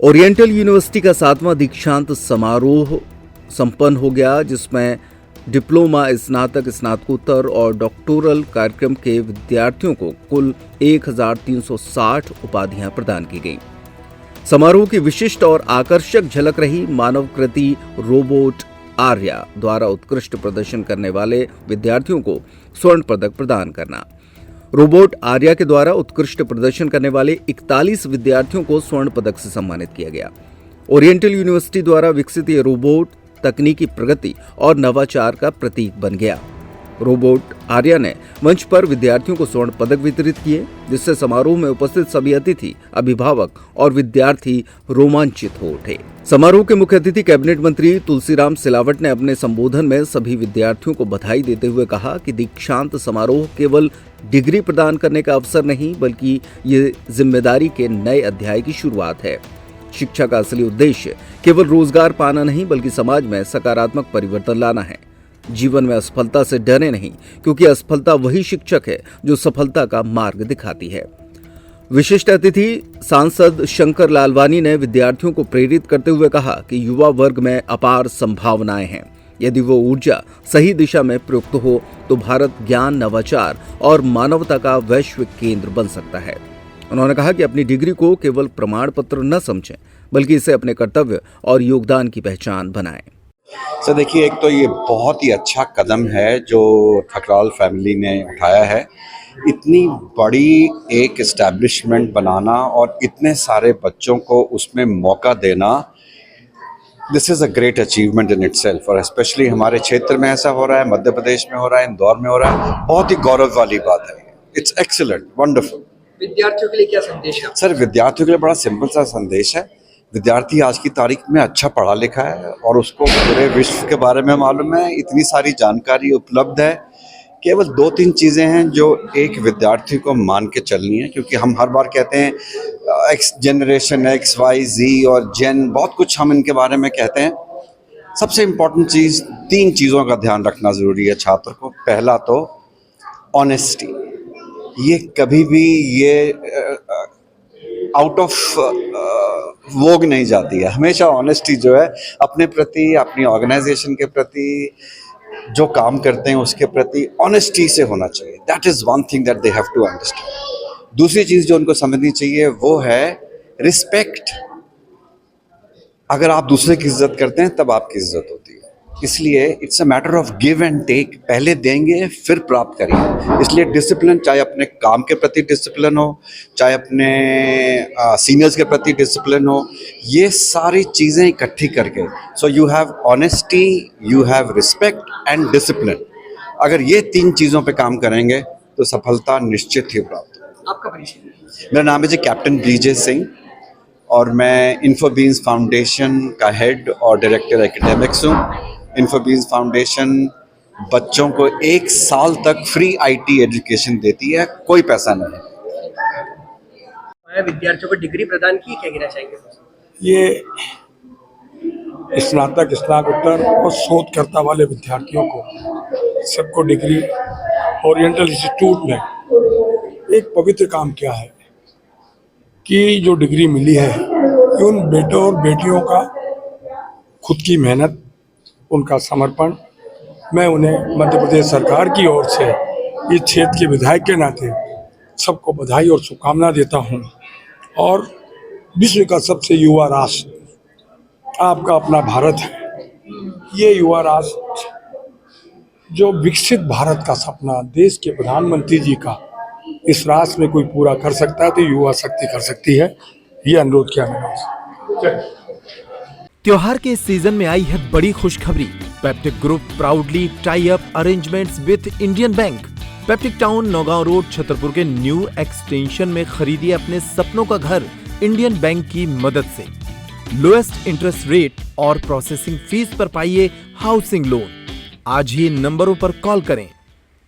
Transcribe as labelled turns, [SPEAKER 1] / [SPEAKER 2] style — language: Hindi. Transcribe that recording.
[SPEAKER 1] ओरिएंटल यूनिवर्सिटी का 7वां दीक्षांत समारोह संपन्न हो गया, जिसमें डिप्लोमा, स्नातक, स्नातकोत्तर और डॉक्टोरल कार्यक्रम के विद्यार्थियों को कुल 1360 उपाधियां प्रदान की गईं। समारोह की विशिष्ट और आकर्षक झलक रही मानव कृति रोबोट आर्या द्वारा उत्कृष्ट प्रदर्शन करने वाले विद्यार्थियों को स्वर्ण पदक प्रदान करना। रोबोट आर्या के द्वारा उत्कृष्ट प्रदर्शन करने वाले 41 विद्यार्थियों को स्वर्ण पदक से सम्मानित किया गया। ओरिएंटल यूनिवर्सिटी द्वारा विकसित ये रोबोट तकनीकी प्रगति और नवाचार का प्रतीक बन गया। रोबोट आर्या ने मंच पर विद्यार्थियों को स्वर्ण पदक वितरित किए, जिससे समारोह में उपस्थित सभी अतिथि, अभिभावक और विद्यार्थी रोमांचित हो उठे। समारोह के मुख्य अतिथि कैबिनेट मंत्री तुलसीराम सिलावट ने अपने संबोधन में सभी विद्यार्थियों को बधाई देते हुए कहा कि दीक्षांत समारोह केवल डिग्री प्रदान करने का अवसर नहीं, बल्कि ये जिम्मेदारी के नए अध्याय की शुरुआत है। शिक्षा का असली उद्देश्य केवल रोजगार पाना नहीं, बल्कि समाज में सकारात्मक परिवर्तन लाना है। जीवन में असफलता से डरे नहीं, क्योंकि असफलता वही शिक्षक है जो सफलता का मार्ग दिखाती है। विशिष्ट अतिथि सांसद शंकर लालवानी ने विद्यार्थियों को प्रेरित करते हुए कहा कि युवा वर्ग में अपार संभावनाएं हैं। यदि वो ऊर्जा सही दिशा में प्रयुक्त हो तो भारत ज्ञान, नवाचार और मानवता का वैश्विक केंद्र बन सकता है। उन्होंने कहा कि अपनी डिग्री को केवल प्रमाण पत्र न समझें, बल्कि इसे अपने कर्तव्य और योगदान की पहचान बनाएं।
[SPEAKER 2] सर देखिए, एक तो ये बहुत ही अच्छा कदम है जो ठकराल फैमिली ने उठाया है। इतनी बड़ी एक एस्टैब्लिशमेंट बनाना और इतने सारे बच्चों को उसमें मौका देना, this is a great achievement in itself. और स्पेशली हमारे क्षेत्र में ऐसा हो रहा है, मध्य प्रदेश में हो रहा है, इंदौर में हो रहा है, बहुत ही गौरव वाली बात है। It's excellent, wonderful.
[SPEAKER 3] विद्यार्थियों के लिए क्या संदेश है?
[SPEAKER 2] सर विद्यार्थियों के लिए बड़ा सिंपल सा संदेश है। विद्यार्थी आज की तारीख में अच्छा पढ़ा लिखा है और उसको पूरे विश्व के बारे में मालूम है, इतनी सारी जानकारी उपलब्ध है। केवल 2-3 चीज़ें हैं जो एक विद्यार्थी को मान के चलनी है, क्योंकि हम हर बार कहते हैं एक्स जनरेशन, एक्स, वाई, जी और जेन, बहुत कुछ हम इनके बारे में कहते हैं। सबसे इम्पोर्टेंट चीज़, 3 चीज़ों का ध्यान रखना ज़रूरी है छात्र को। पहला तो ऑनेस्टी, ये कभी भी ये आउट ऑफ वोग नहीं जाती है। हमेशा ऑनेस्टी जो है अपने प्रति, अपनी ऑर्गेनाइजेशन के प्रति, जो काम करते हैं उसके प्रति ऑनेस्टी से होना चाहिए। That is one thing that they have to understand. दूसरी चीज़ जो उनको समझनी चाहिए वो है रिस्पेक्ट। अगर आप दूसरे की इज्जत करते हैं तब आपकी इज्जत होती है। इसलिए it's a matter of give and take, पहले देंगे फिर प्राप्त करेंगे। इसलिए डिसिप्लिन, चाहे अपने काम के प्रति डिसिप्लिन हो, चाहे अपने सीनियर्स के प्रति डिसिप्लिन हो, ये सारी चीज़ें इकट्ठी करके, so you have honesty, you have respect and discipline. अगर ये 3 चीज़ों पे काम करेंगे तो सफलता निश्चित ही प्राप्त होगी।
[SPEAKER 3] आपका परिचय?
[SPEAKER 2] मेरा नाम है जी कैप्टन ब्रिजेश सिंह और मैं इन्फोबीन्स फाउंडेशन का हेड और डायरेक्टर एकेडमिक्स हूँ। इन्फोबीन्स फाउंडेशन बच्चों को 1 साल तक फ्री IT एजुकेशन देती है, कोई पैसा नहीं।
[SPEAKER 3] विद्यार्थियों को डिग्री प्रदान की, क्या कहना चाहेंगे?
[SPEAKER 4] ये स्नातक, स्नातकोत्तर और शोधकर्ता वाले विद्यार्थियों को सबको डिग्री ओरिएंटल इंस्टीट्यूट ने एक पवित्र काम किया है कि जो डिग्री मिली है कि उन बेटों और बेटियों का खुद की मेहनत, उनका समर्पण, मैं उन्हें मध्य प्रदेश सरकार की ओर से इस क्षेत्र के विधायक के नाते सबको बधाई और शुभकामना देता हूं। और विश्व का सबसे युवा राष्ट्र आपका अपना भारत है। ये युवा राष्ट्र जो विकसित भारत का सपना देश के प्रधानमंत्री जी का इस राष्ट्र में कोई पूरा कर सकता है तो युवा शक्ति कर सकती है। ये अनुरोध किया मैंने।
[SPEAKER 5] त्योहार के इस सीजन में आई है बड़ी खुशखबरी। Peptic group proudly tie up arrangements with Indian bank. Peptic town, Naugaon road, Chhatarpur के न्यू एक्सटेंशन में खरीदिए अपने सपनों का घर इंडियन बैंक की मदद से। लोएस्ट इंटरेस्ट रेट और प्रोसेसिंग फीस पर पाइए हाउसिंग लोन। आज ही इन नंबरों पर कॉल करें